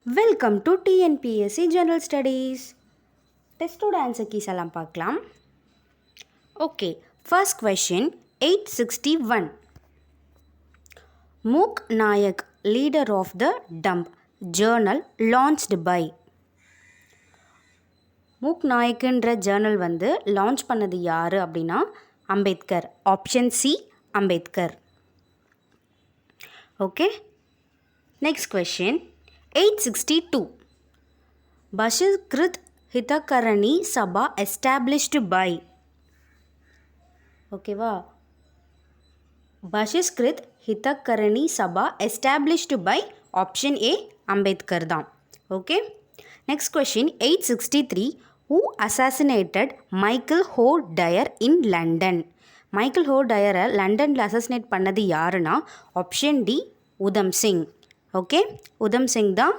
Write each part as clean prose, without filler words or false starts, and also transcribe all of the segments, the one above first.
Welcome to TNPSC general studies. டெஸ்டோட answer keys எல்லாம் பார்க்கலாம். Okay, first question 861. Mook Nayak leader of the dumb journal launched by. Mook நாயக்குன்ற journal வந்து launch பண்ணது யார் அப்படின்னா Ambedkar. Option C Ambedkar. Okay, next question 862. Bahishkrit Hitakarini Sabha established by. ஓகேவா, Bahishkrit Hitakarini Sabha established by option A Ambedkar தான். Okay, next question 863. Who assassinated Michael O'Dwyer in London. Michael ஹோ டயரை லண்டனில் அசாசினேட் பண்ணது யாருன்னா option D Udham Singh. Okay, Udham Singh தான்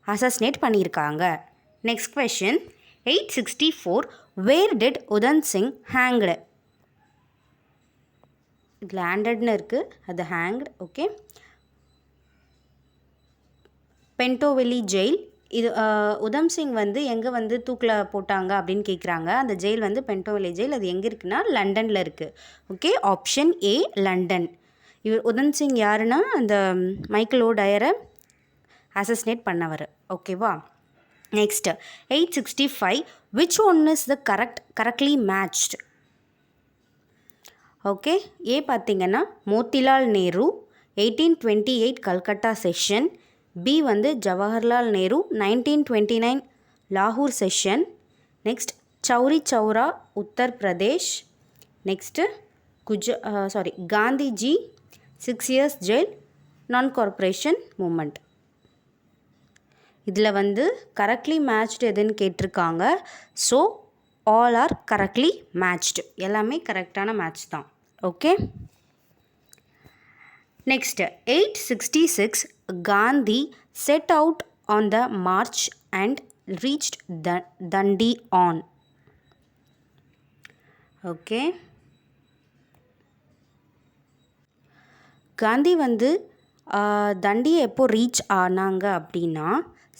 அசாசினேட் பண்ணியிருக்காங்க. Next question 864. Where did Udham Singh hanged. இதில் ஹேண்டட்னு இருக்குது, அது ஹேங்க்டு. Okay, பென்டோவெலி jail. இது உதம் சிங் வந்து எங்கே வந்து தூக்கில் போட்டாங்க அப்படின்னு கேட்குறாங்க. அந்த ஜெயில் வந்து பென்டோவெலி ஜெயில். அது எங்கே இருக்குன்னா லண்டனில் இருக்குது. ஓகே, ஆப்ஷன் ஏ லண்டன். இவர் உதம் சிங் யாருன்னா அந்த மைக்கேல் ஓ டயரை அசசினேட் பண்ணவர். ஓகேவா, next 865. Which one is the correctly matched. Okay, A பார்த்தீங்கன்னா மோத்திலால் நேரு 1828 கல்கட்டா செஷன். பி வந்து ஜவஹர்லால் நேரு 1929 லாகூர் session. Next Chauri Chaura Uttar Pradesh. Next Gandhiji 6 years jail non cooperation movement. இதில் வந்து கரெக்ட்லி மேட்ச்டு எதுன்னு கேட்டிருக்காங்க. So all are correctly matched, எல்லாமே கரெக்டான மேட்ச் தான். Okay, next 866. Gandhi set out on the march and reached Dandi on. Okay, Gandhi வந்து தண்டியை எப்போ ரீச் ஆனாங்க அப்படின்னா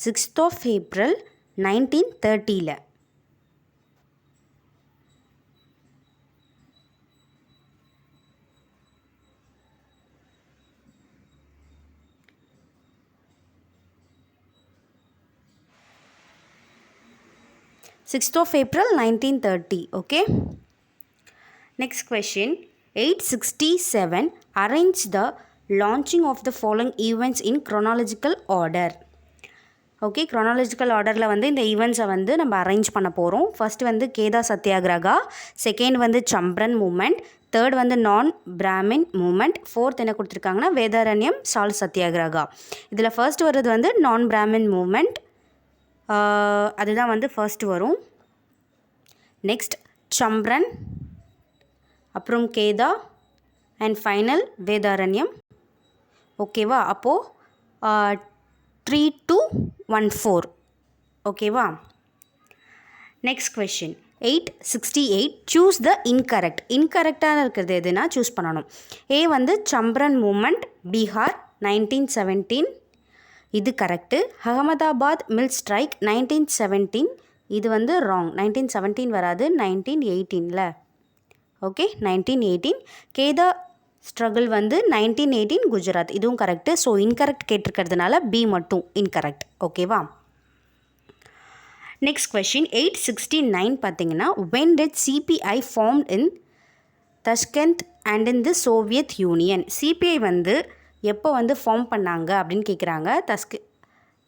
6th April 1930. 6th April 1930. Okay, next question 867. Arrange the launching of the following events in chronological order. Okay, chronological ஆர்டரில் வந்து இந்த ஈவெண்ட்ஸை வந்து நம்ம arrange பண்ண போகிறோம். ஃபர்ஸ்ட் வந்து கேதா சத்தியாகிரகா, செகண்ட் வந்து சம்பரன் மூமெண்ட், தேர்ட் வந்து நான் பிராமின் மூமெண்ட், ஃபோர்த் என்ன கொடுத்துருக்காங்கன்னா வேதாரண்யம் சால்ட் சத்தியாகிரகா. இதில் ஃபர்ஸ்ட் வர்றது வந்து நான் பிராமின் மூமெண்ட், அதுதான் வந்து ஃபர்ஸ்ட் வரும். நெக்ஸ்ட் சம்பரன், அப்புறம் கேதா அண்ட் ஃபைனல் வேதாரண்யம். ஓகேவா, அப்போது 3214. ஓகேவா, நெக்ஸ்ட் கொஷின் 868. சூஸ் த இன்கரெக்டாக இருக்கிறது எதுனா சூஸ் பண்ணணும். ஏ வந்து சம்பரன் மூமெண்ட் பீகார் 1917, இது கரெக்டு. அகமதாபாத் மில் ஸ்ட்ரைக் 1917, இது வந்து ராங். 1917 வராது, 1918. ஓகே, 1918. கேதா ஸ்ட்ரகிள் வந்து 1918 குஜராத், இதுவும் கரெக்டு. ஸோ இன்கரெக்ட் கேட்டிருக்கிறதுனால பி மட்டும் இன்கரெக்ட். ஓகேவா, நெக்ஸ்ட் கொஷின் 869. பார்த்தீங்கன்னா when did CPI formed in Tashkent and in the Soviet Union. CPI வந்து எப்போ வந்து ஃபார்ம் பண்ணாங்க அப்படின்னு கேட்குறாங்க.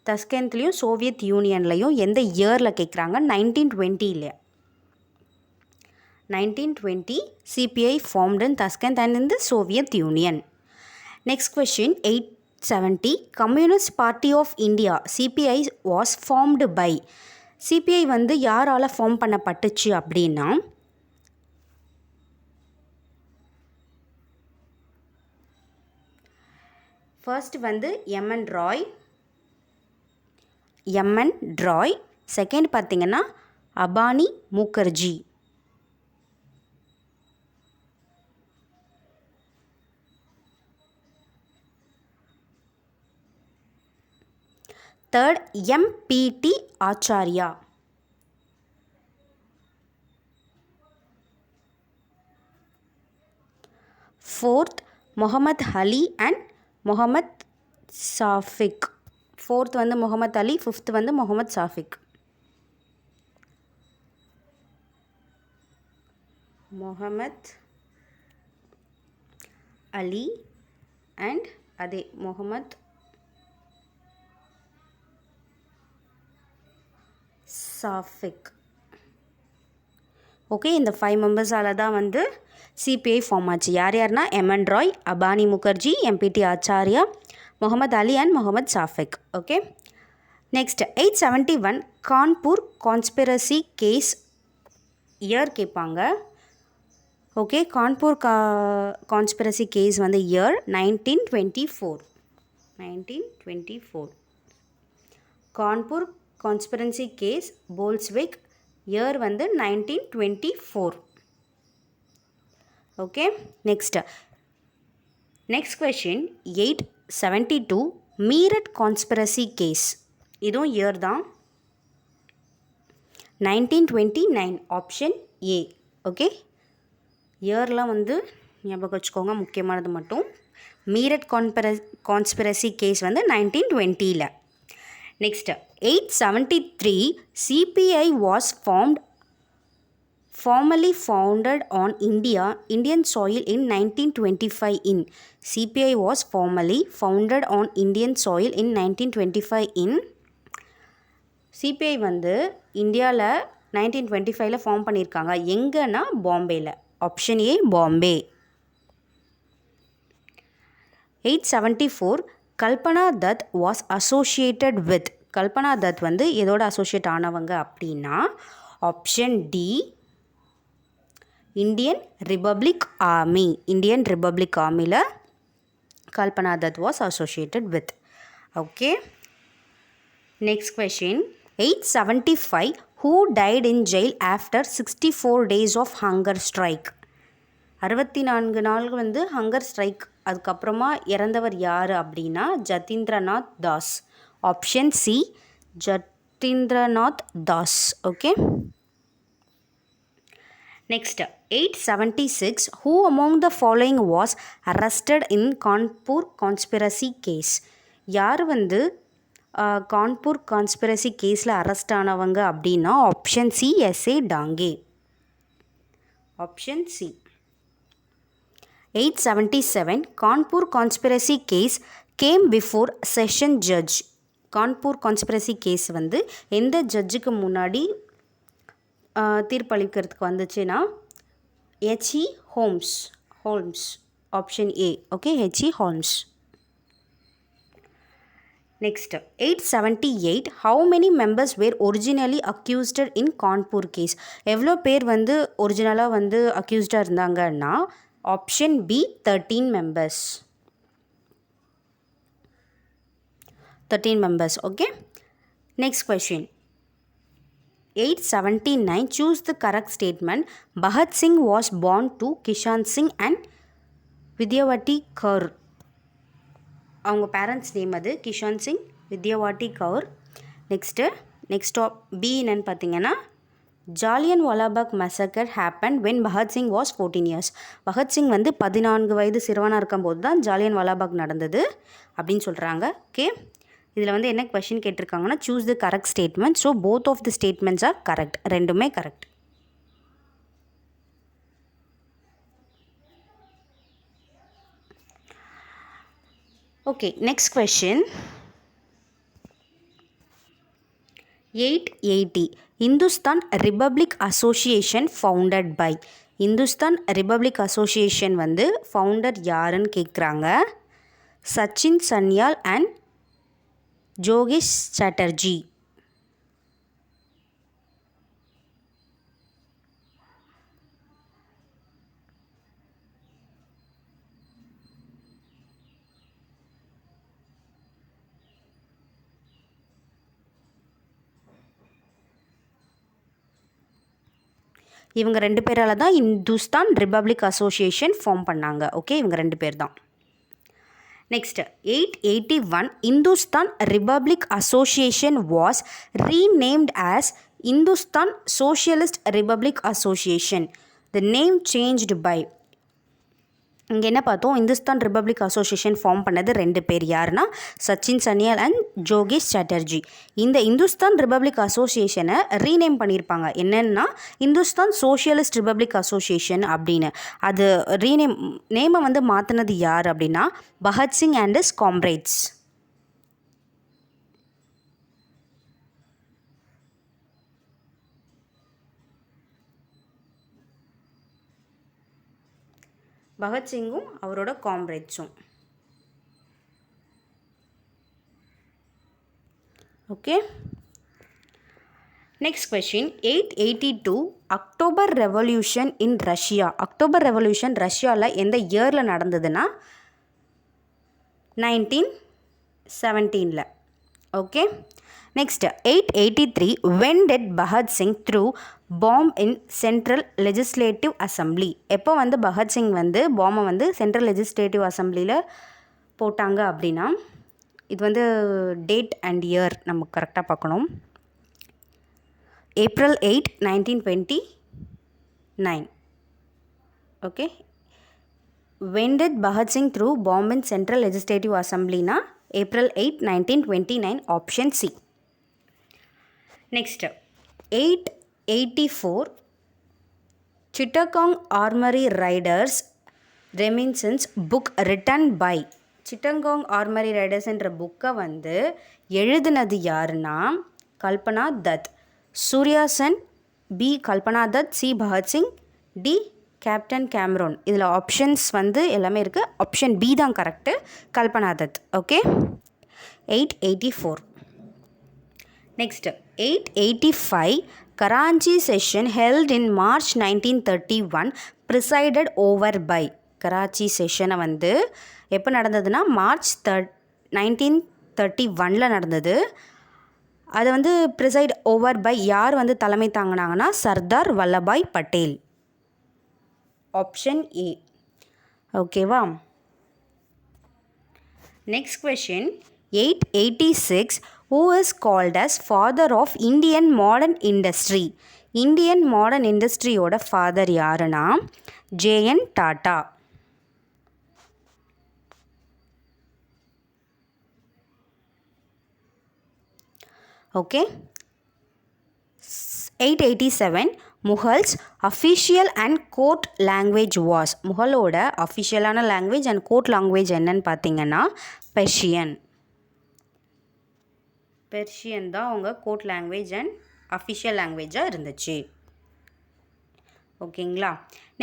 தஷ்கண்ட்லேயும் சோவியத் யூனியன்லேயும் எந்த இயரில் கேட்குறாங்க? 1920. 1920 CPI formed in Tashkent and in the Soviet Union. Next question 870. Communist Party of India CPI was formed by. CPI வந்து யாரால் ஃபார்ம் பண்ணப்பட்டுச்சு அப்படின்னா ஃபர்ஸ்ட் வந்து எம்என் ராய். செகண்ட் பார்த்தீங்கன்னா Abani Mukherjee. Third, M.P.T. Acharya. Fourth, Muhammad Ali and Muhammad Safiq. Fourth வந்து முகமது அலி, fifth வந்து முகமது சாஃபிக். முகமத் அலி and அதே Mohammed Shafiq. Okay, இந்த 5 மெம்பர்ஸால் தான் வந்து சிபிஐ ஃபார்ம் ஆச்சு. யார் யார்னா M N Roy, Abani Mukherjee, M P T Acharya, Muhammad Ali and Muhammad Shafiq. Okay, next 871 Kanpur conspiracy case year கேட்பாங்க. ஓகே, கான்பூர் கான்ஸ்பிரசி கேஸ் வந்து year 1924. 1924. Kanpur conspiracy case Bolshevik year வந்து 1924. Okay, next question 872 Meerut conspiracy case. இதுவும் இயர் தான் 1929. Option A. ஓகே, இயர்லாம் வந்து ஞாபகம் வச்சுக்கோங்க, முக்கியமானது மட்டும். மீரட் கான்ஸ்பிரசி கேஸ் வந்து 1920. Next 873 CBI was formally founded on Indian soil in 1925 in. CPI was formally founded on Indian soil in 1925 in. CBI வந்து இந்தியாவில் 1925 ஃபார்ம் பண்ணியிருக்காங்க. எங்கன்னா பாம்பேயில். Option A Bombay. 874 Kalpana Dutt was associated with. Kalpana தத் வந்து எதோட அசோசியேட் ஆனவங்க அப்படின்னா option D Indian republic army. Indian republic ஆர்மியில் Kalpana Dutt was associated with. Okay, next question 875 who died in jail after 64 days of hunger strike. 64 நாள் வந்து ஹங்கர் ஸ்ட்ரைக், அதுக்கப்புறமா இறந்தவர் யார் அப்படின்னா Jatindranath Das. Option C Jatindranath Das. Okay, next 876 who among the following was arrested in Kanpur conspiracy case. யார் வந்து Kanpur conspiracy கேஸில் arrest ஆனவங்க அப்படின்னா option C S A Dange. Option C. 877 Kanpur conspiracy case came before session judge. Kanpur conspiracy case வந்து எந்த ஜட்ஜுக்கு முன்னாடி தீர்ப்பளிக்கிறதுக்கு வந்துச்சுன்னா H E Holmes. Option A. Okay, H E Holmes. Next 878 how many members were originally accused in Kanpur case. எவ்வளோ பேர் வந்து ஒரிஜினலாக வந்து அக்யூஸ்டாக இருந்தாங்கன்னா option B 13 members. 13 members. Okay, next question 879 choose the correct statement. Bhagat Singh was born to Kishan Singh and Vidyavati Kaur. அவங்க parents name அது Kishan Singh, Vidyavati Kaur. Next B என்னன்னு பார்த்தீங்கன்னா ஜாலியன் வாலாபாக் massacre happen when Bhagat Singh was 14 years. Bhagat Singh வந்து 14 வயது சிறுவனாக இருக்கும்போது தான் ஜாலியன் வாலாபாக் நடந்தது அப்படின்னு சொல்கிறாங்க. ஓகே, இதில் வந்து என்ன கொஷின் கேட்டிருக்காங்கன்னா choose the correct statement. So both of the statements are correct. ரெண்டுமே correct. Okay, next question 880 Hindustan republic association founded by. Hindustan republic association வந்து ஃபவுண்டர் யாருன்னு கேட்குறாங்க. சச்சின் சன்யால் அண்ட் ஜோகேஷ் சாட்டர்ஜி. இவங்க 2 பேரால் தான் இந்துஸ்தான் ரிபப்ளிக் அசோசியேஷன் ஃபார்ம் பண்ணாங்க. ஓகே, இவங்க 2 பேர் தான். Next, 881 Hindustan Republic Association was renamed as Hindustan Socialist Republic Association. The name changed by இங்கே என்ன பார்த்தோம், இந்துஸ்தான் ரிப்பப்ளிக் அசோசியேஷன் ஃபார்ம் பண்ணது 2 பேர். யாருன்னா சச்சின் சன்யால் அண்ட் ஜோகேஷ் சாட்டர்ஜி. இந்த இந்துஸ்தான் ரிப்பப்ளிக் அசோசியேஷனை ரீநேம் பண்ணியிருப்பாங்க. என்னென்னா இந்துஸ்தான் சோஷியலிஸ்ட் ரிப்பப்ளிக் அசோசியேஷன் அப்படின்னு. அது நேமை வந்து மாற்றினது யார் அப்படின்னா பகத்சிங் அண்ட் ஹிஸ் காம்ரேட்ஸ். பகத்சிங்கும் அவரோட காம்ரேட்ஸும். Okay, next question. 882 October revolution in Russia. October revolution ரஷ்யாவில் எந்த இயரில் நடந்ததுன்னா 1917. Okay, next 883 when did Bhagat Singh threw bomb in Central Legislative Assembly. எப்போ வந்து பகத்சிங் வந்து பாம்பை வந்து சென்ட்ரல் லெஜிஸ்லேட்டிவ் அசம்பிளியில் போட்டாங்க அப்படின்னா, இது வந்து டேட் அண்ட் இயர் நம்ம கரெக்டாக பார்க்கணும். April 8, 1929. Okay, when did Bhagat Singh threw bomb in Central Legislative Assembly-னா April 8, 1929, option C. Next, 884 Chittagong Armory Riders Reminiscence book written by. Chittagong Armory Riders என்ற புக்கை வந்து எழுதினது யாருன்னா கல்பனா தத். Surya Sen, B Kalpana Dutt, C Bhagat Singh, D captain Cameron. இதில் options வந்து எல்லாமே இருக்குது. Option B தான் correct, Kalpana Dutt. Okay, 884. Next, 885 Karachi session held in March 1931 presided over by. Karachi செஷனை வந்து எப்போ நடந்ததுன்னா மார்ச் 1931 நடந்தது. அதை வந்து ப்ரிசைட் ஓவர் பை யார் வந்து தலைமை தாங்கினாங்கன்னா சர்தார் வல்லபாய் பட்டேல். Option A. ஓகேவா? Next question. 886 who is called as father of Indian modern industry. Indian modern இண்டஸ்ட்ரியோட ஃபாதர் யாருன்னா J N. Tata. Okay, 887 Mughals official and court language was. முகலோட அஃபிஷியலான லாங்குவேஜ் அண்ட் கோர்ட் லாங்குவேஜ் என்னன்னு பார்த்தீங்கன்னா பெர்ஷியன். பெர்ஷியன் தான் அவங்க கோர்ட் லாங்குவேஜ் அண்ட் அஃபிஷியல் லாங்குவேஜாக இருந்துச்சு. ஓகேங்களா?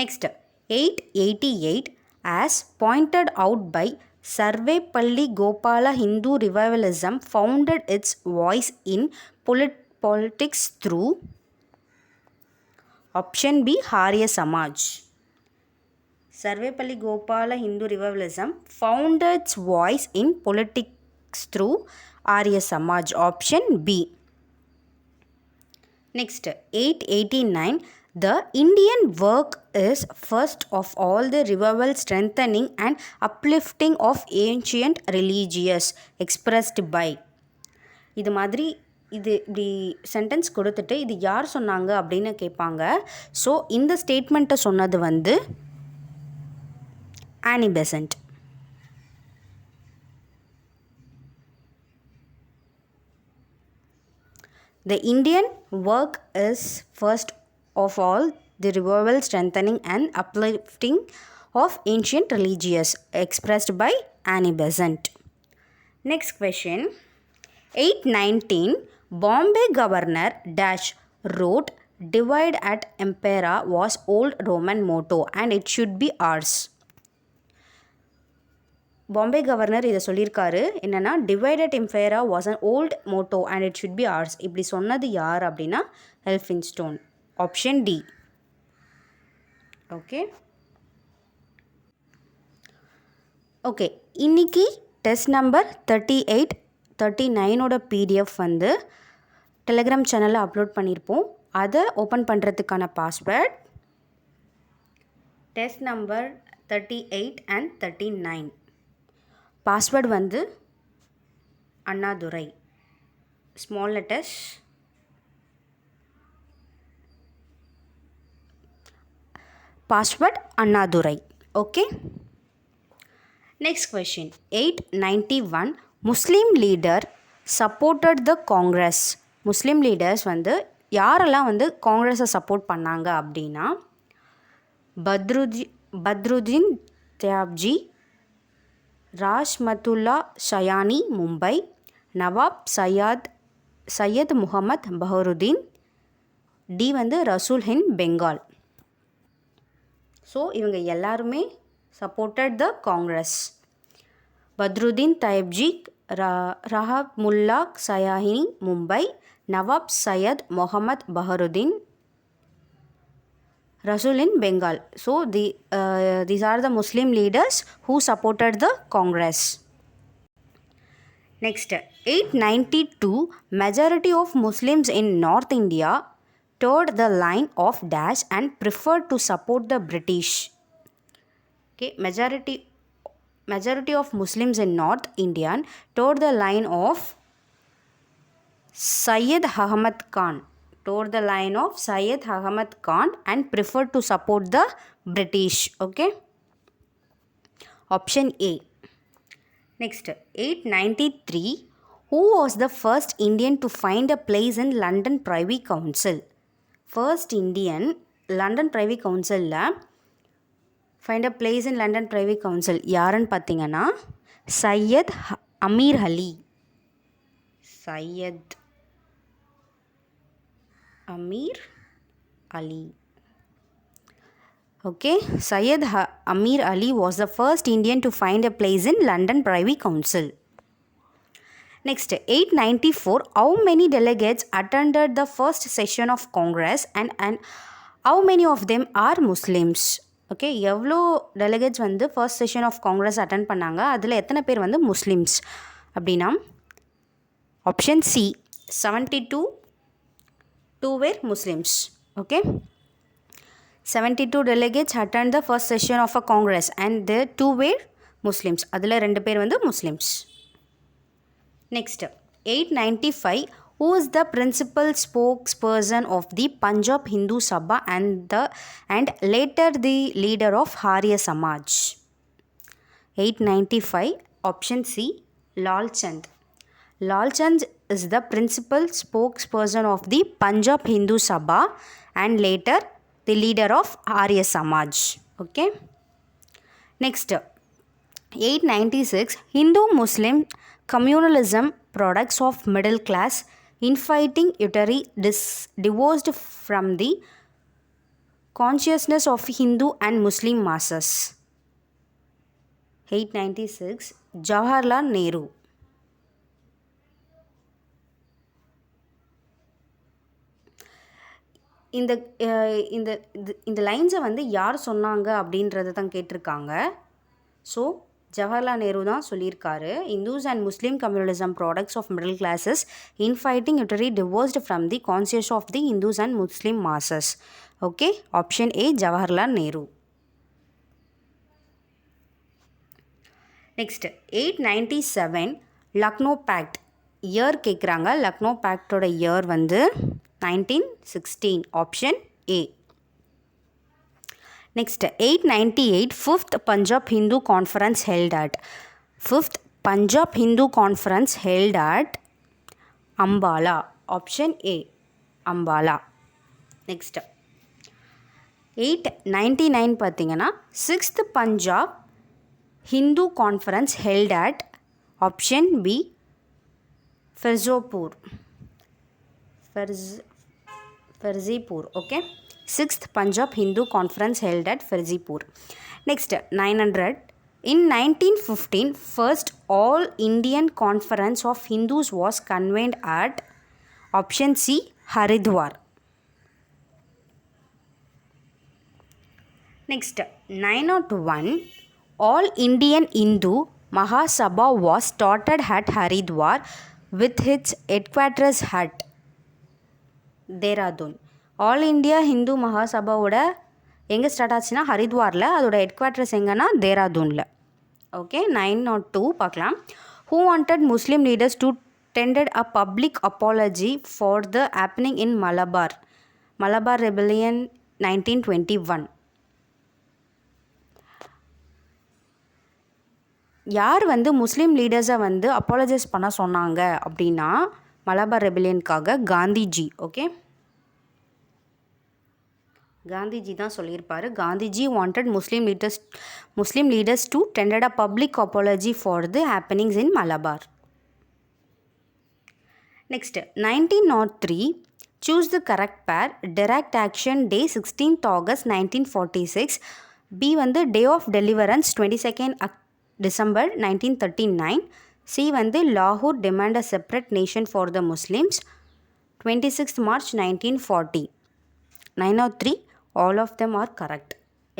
Next 888 as pointed out by Sarvepalli Gopala, Hindu revivalism founded its voice in politics through. Option B Arya Samaj. Sarvepalli Gopala Hindu revivalism founded its voice in politics through Arya Samaj. Option B. Next, 889 the Indian work is first of all the revival, strengthening and uplifting of ancient religious expressed by. இது மாதிரி இது இப்படி sentence கொடுத்துட்டு இது யார் சொன்னாங்க அப்படின்னு கேட்பாங்க. ஸோ இந்த ஸ்டேட்மெண்ட்டை சொன்னது வந்து ஆனி Besant. The Indian work is first of all the revival, strengthening and uplifting of ancient religious expressed by Annie Besant. Next question. 819 Bombay Governor Dash wrote divide at impera was old Roman motto and it should be ours. Bombay governor இதை சொல்லியிருக்காரு. என்னென்னா divided இம்பேரா was an old motto and it should be ours. இப்படி சொன்னது யார் அப்படின்னா Elphinstone. Option D. Okay okay இன்றைக்கி test number 38 39ஓட பிடிஎஃப் வந்து டெலிகிராம் சேனலில் அப்லோட் பண்ணியிருப்போம். அதை ஓப்பன் பண்ணுறதுக்கான password test number 38 and 39. Password வந்து Annadurai, small letters, password Annadurai. Okay. Next question 891 Muslim leader supported the Congress. Muslim leaders வந்து யாரெல்லாம் வந்து காங்கிரஸை சப்போர்ட் பண்ணாங்க அப்படின்னா பத்ருதீன் தியாப்ஜி, ராஷ்மத்துல்லா ஷயானி மும்பை, நவாப் சையத் முகமது பஹருதீன், டி வந்து ரசூல் ஹிந்த் பெங்கால். ஸோ இவங்க எல்லாருமே supported the Congress. Badruddin Tyabji, Rahmatullah Sayani Mumbai, Nawab Syed Muhammad Baharuddin, Rasul in Bengal. So these are the Muslim leaders who supported the Congress. Next, 892 majority of Muslims in North India toed the line of dash and preferred to support the British. Okay, majority of Muslims in North India toed the line of Syed Ahmad Khan. Toward the line of Syed Ahmad Khan and preferred to support the British. Okay. Option A. Next, 893. Who was the first Indian to find a place in London Privy Council? First Indian London Privy Council la find a place in London Privy Council யாருன்னு பார்த்தீங்கன்னா சையத் அமீர் அலி. Syed Amir Ali. Okay, Syed Amir Ali was the first Indian to find a place in London Privy Council. Next, 894. How many delegates attended the first session of Congress and how many of them are Muslims? Okay, எவ்வளோ delegates வந்து first session of Congress attend பண்ணாங்க, அதில் எத்தனை பேர் வந்து Muslims அப்படின்னா option C 72 were Muslims. Okay, 72 delegates attended the first session of a Congress and the 2 were Muslims. அதில் 2 பேர் வந்து Muslims. Next, 895. Who is the principal spokesperson of the Punjab Hindu Sabha and later the leader of Arya Samaj? 895. Option C, Lal Chand. Lal Chand is the principal spokesperson of the Punjab Hindu Sabha and later the leader of Arya Samaj. Okay. Next, 896. Hindu-Muslim communalism products of middle class infighting utterly divorced from the consciousness of Hindu and Muslim masses. 896. Jawaharlal Nehru. இந்த லைன்ஸை வந்து யார் சொன்னாங்க அப்படின்றத தான் கேட்டிருக்காங்க. So Jawaharlal Nehru தான் சொல்லியிருக்காரு. Hindus and Muslim communalism products of middle classes infighting utterly divorced from the conscious of the Hindus and Muslim masses. Okay, option A Jawaharlal Nehru. Next 897. Lucknow pact year கேட்குறாங்க. லக்னோ பேக்டோட இயர் வந்து 1916. Option A. Next, 898. 5th Punjab Hindu Conference held at. 5th Punjab Hindu Conference held at Ambala. Option A, Ambala. Next, 899 பார்த்தீங்கன்னா 6th Punjab Hindu Conference held at. Option B, Firozpur. Firozpur. Okay. 6th Punjab Hindu Conference held at Firozpur. Next, 900. In 1915, first All Indian Conference of Hindus was convened at. Option C, Haridwar. Next, 901. All Indian Hindu Mahasabha was started at Haridwar with its headquarters at Dehradun. All India Hindu மகாசபாவோட எங்கே start ஆச்சுன்னா ஹரித்வாரில், அதோட head quarters எங்கன்னா தேராதூனில். Okay 902 பார்க்கலாம். Who wanted Muslim leaders to tendered a public apology for the happening in Malabar Rebellion 1921. யார் வந்து முஸ்லீம் லீடர்ஸை வந்து apologise பண்ண சொன்னாங்க அப்படின்னா மலபார் ரெபிலியனுக்காக காந்திஜி. ஓகே, காந்திஜி தான் சொல்லியிருப்பார். Gandhiji wanted Muslim leaders to tender a public apology for the happenings in Malabar. Next 1903 choose the correct pair. Direct action day 16th August 1946. B வந்து day of deliverance 22nd December 1939. C வந்து Lahore demand a separate nation for the Muslims 26th March 1940. 903 all of them are correct.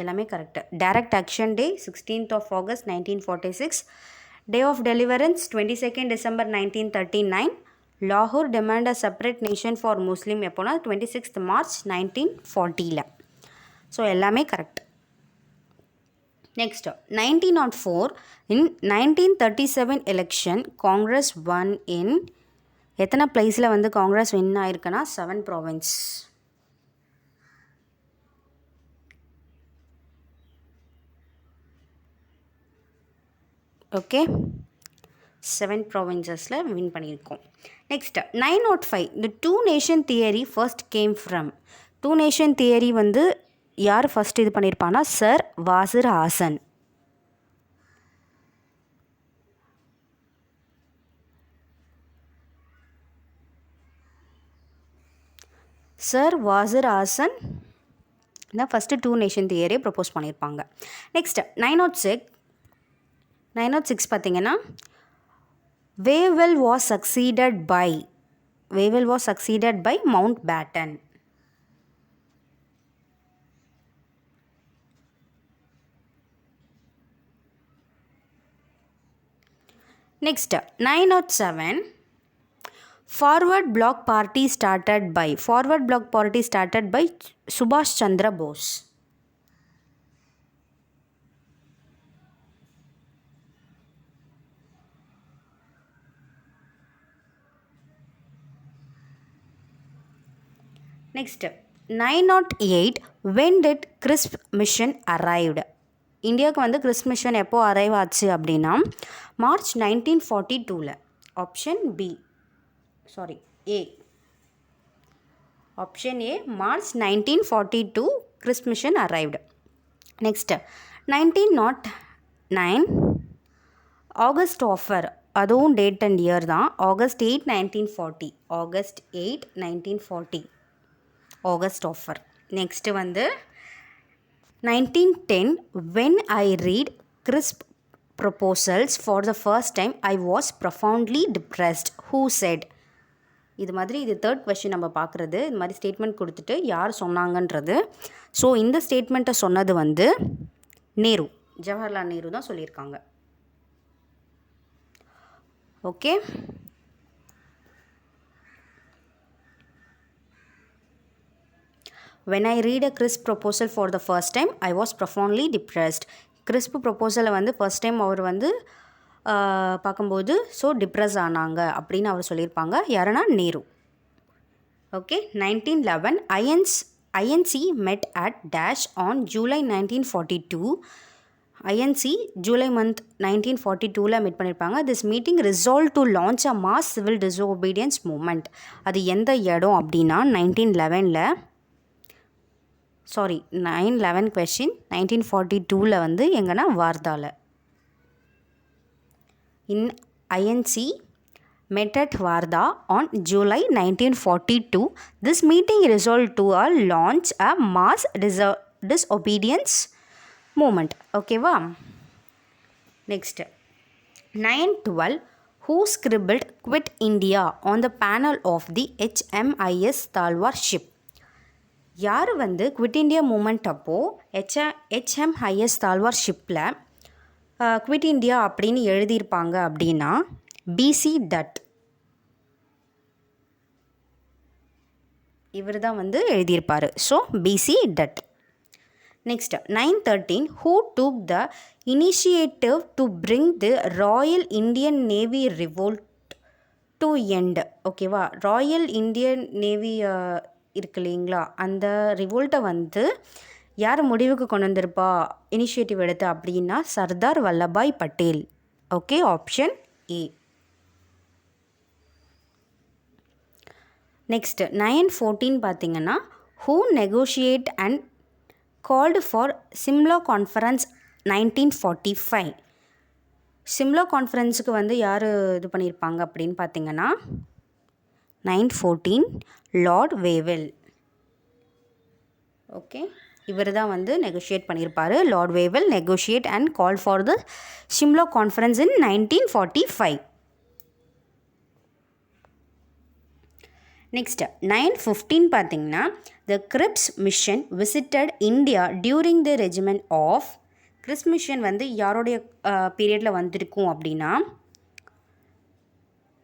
எல்லாமே correct. Direct action day 16th of August 1946. Day of deliverance 22nd December 1939. லாகூர் demand a separate nation for Muslim எப்போனா 26th March 1940. So எல்லாமே correct. Next 1904 in 1937 election Congress won in எத்தனை பிளேஸில் வந்து Congress win ஆயிருக்குன்னா 7 province. Okay, 7 ப்ராவின்சஸில் win பண்ணியிருக்கோம். Next 905 இந்த 2 nation theory first came from. 2 nation theory வந்து யார் ஃபர்ஸ்ட் இது பண்ணியிருப்பான்னா சர் வாசிர் ஹாசன். சர் வாசிர் ஹாசன் தான் ஃபஸ்ட்டு 2 நேஷன் தியரியை ப்ரப்போஸ் பண்ணியிருப்பாங்க. நெக்ஸ்ட் 906 பார்த்தீங்கன்னா Wavell was succeeded by Mountbatten. Next 907 Forward Bloc Party started by Subhash Chandra Bose. Next 908 when did CRISP mission arrived? இந்தியாவுக்கு வந்து கிறிஸ்ப் மிஷன் எப்போ அரைவ் ஆச்சு அப்படின்னா March 1942. Option A March 1942 crisp mission arrived. Next 1909 August offer, அதுவும் date and year தான். August 8 1940 August offer. Next வந்து 1910 when I read CRISP proposals for the first time I was profoundly depressed. Who said? இது மாதிரி இது third question நம்ம பார்க்குறது. இது மாதிரி ஸ்டேட்மெண்ட் கொடுத்துட்டு யார் சொன்னாங்கன்றது. ஸோ இந்த ஸ்டேட்மெண்ட்டை சொன்னது வந்து நேரு, ஜவஹர்லால் நேரு தான் சொல்லியிருக்காங்க. Okay, when I read a CRISP proposal for the first time I was profoundly depressed. CRISP ப்ரொப்போசலை வந்து ஃபர்ஸ்ட் டைம் அவர் வந்து பார்க்கும்போது ஸோ டிப்ரெஸ் ஆனாங்க அப்படின்னு அவர் சொல்லியிருப்பாங்க. யாருன்னா நேரு. Okay, 1911 INC met at dash on July 1942. INC July month 1942 meet பண்ணியிருப்பாங்க. This meeting resolved to launch a mass civil disobedience movement. அது எந்த இடம் அப்படின்னா 911 கொஸ்டின் 1942 வந்து எங்கன்னா வார்தாவில். In INC met at Wardha on July 1942. This meeting resolved to launch a mass disobedience movement. ஓகேவா? Next 912 who scribbled quit India on the panel of the HMIS Talwar ship. யார் வந்து குவிட் இண்டியா மூமெண்ட் அப்போது HMIS தால்வார் ஷிப்பில் quit India அப்படின்னு எழுதியிருப்பாங்க அப்படின்னா BC டட். இவர் தான் வந்து எழுதியிருப்பார். So BC டட். Next, 913, who took the initiative to bring the Royal Indian Navy revolt to end? ஓகேவா, ராயல் இந்தியன் நேவி இருக்கு இல்லைங்களா, அந்த ரிவோல்ட்டை வந்து யார் முடிவுக்கு கொண்டு வந்திருப்பா இனிஷியேட்டிவ் எடுத்து அப்படின்னா சர்தார் வல்லபாய் பட்டேல். ஓகே, ஆப்ஷன் ஏ. நெக்ஸ்ட் 914 பார்த்தீங்கன்னா, who negotiate and called for Simla Conference 1945. Shimla கான்ஃபரன்ஸுக்கு வந்து யார் இது பண்ணியிருப்பாங்க அப்படின்னு பார்த்தீங்கன்னா 914 லார்ட் வேவல். ஓகே, இவர் தான் வந்து நெகோஷியேட் பண்ணியிருப்பார். Lord Wavell negotiate and call for the Shimla conference in 1945. Next 915 பார்த்தீங்கன்னா, the Cripps mission visited India during the regiment of. Cripps mission வந்து யாருடைய பீரியடில் வந்திருக்கும் அப்படின்னா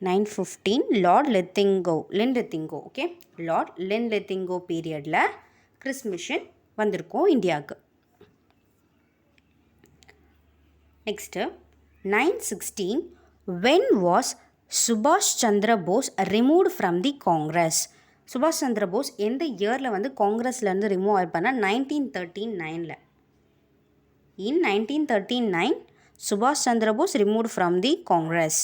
915 lord Linlithgow. Okay, lord Linlithgow பீரியடில் கிரிப்ஸ் மிஷன் வந்திருக்கும் இந்தியாவுக்கு. நெக்ஸ்ட்டு 916, வென் வாஸ் சுபாஷ் Chandra Bose removed from the Congress. சுபாஷ் சந்திர போஸ் எந்த இயரில் வந்து காங்கிரஸ்லேருந்து ரிமூவ் ஆயிருப்பார்னா 1939. இன் 1939 சுபாஷ் Chandra Bose removed from the Congress.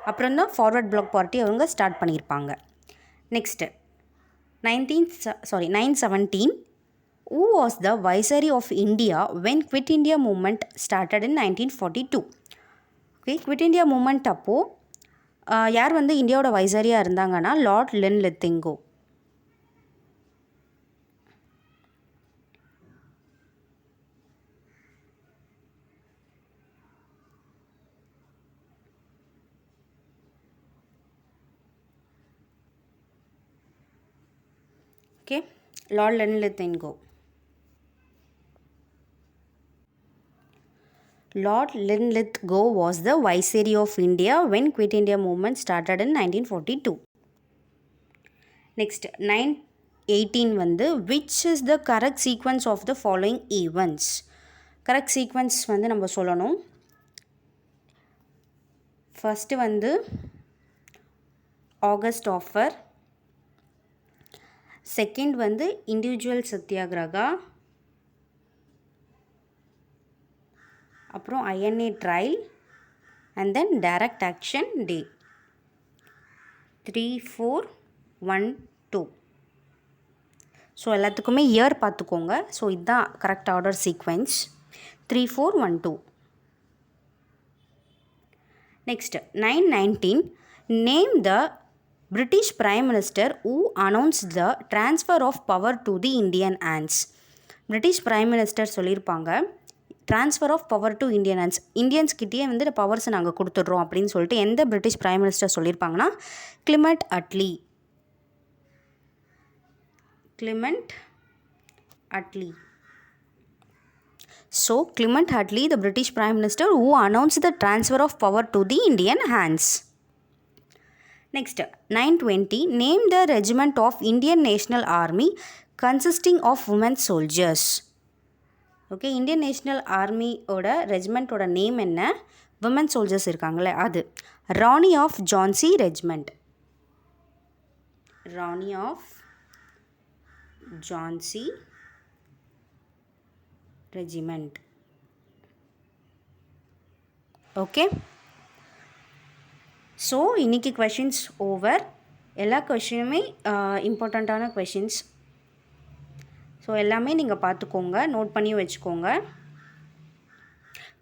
அப்புறம் தான் ஃபார்வர்ட் பிளாக் பார்ட்டி அவங்க ஸ்டார்ட் பண்ணியிருப்பாங்க. Next 917, who was the viceroy of India when Quit India movement started in 1942. Okay, quit India movement அப்போது யார் வந்து இந்தியாவோட வைசரியாக இருந்தாங்கன்னா lord Linlithgow. Okay, lord Linlithgow. Lord Linlithgow was the Viceroy of India when Quit India movement started in 1942. Next 918 வந்து, which is the correct sequence of the following events. Correct sequence வந்து நம்ம சொல்லணும். ஃபஸ்ட்டு வந்து August offer, second வந்து individual satyagraha, அப்புறம் INA trial and then direct action day. 3, 4, 1, 2. So எல்லாத்துக்குமே year பார்த்துக்கோங்க. So இதுதான் correct order sequence. 3, 4, 1, 2. Next 919, name the British prime minister who announced the transfer of power to the Indian hands. British prime minister சொல்லியிருப்பாங்க transfer of power to Indian hands, இந்தியன்ஸ்கிட்டே வந்து இந்த பவர்ஸை நாங்கள் கொடுத்துட்றோம் அப்படின்னு சொல்லிட்டு எந்த பிரிட்டிஷ் பிரைம் மினிஸ்டர் சொல்லியிருப்பாங்கன்னா Clement Attlee. So Clement Attlee, the British prime minister who announced the transfer of power to the Indian hands. Next 920, name the regiment of Indian National Army consisting of women soldiers. Okay, Indian national ஆர்மியோட ரெஜிமெண்ட்டோட name என்ன? Women soldiers இருக்காங்களே அது. Rani of Jhansi regiment. Rani of Jhansi regiment. Okay, so இன்றைக்கி questions over. எல்லா கொஷினுமே இம்பார்ட்டண்ட்டான questions. So எல்லாமே நீங்கள் பார்த்துக்கோங்க, நோட் பண்ணி வச்சுக்கோங்க.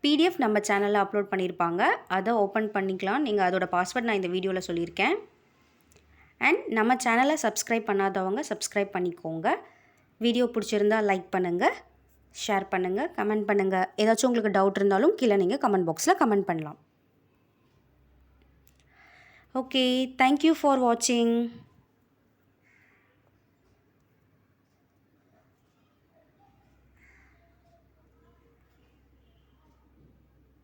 பிடிஎஃப் நம்ம சேனலில் அப்லோட் பண்ணியிருப்பாங்க, அதை ஓப்பன் பண்ணிக்கலாம். நீங்கள் அதோட பாஸ்வேர்ட் நான் இந்த வீடியோவில் சொல்லியிருக்கேன். அண்ட் நம்ம சேனலை சப்ஸ்கிரைப் பண்ணாதவங்க சப்ஸ்கிரைப் பண்ணிக்கோங்க. வீடியோ பிடிச்சிருந்தா லைக் பண்ணுங்கள், ஷேர் பண்ணுங்கள், கமெண்ட் பண்ணுங்கள். ஏதாச்சும் உங்களுக்கு டவுட் இருந்தாலும் கீழே நீங்கள் கமெண்ட் பாக்ஸில் கமெண்ட் பண்ணலாம். ஓகே, தேங்க்யூ ஃபார் வாட்சிங்.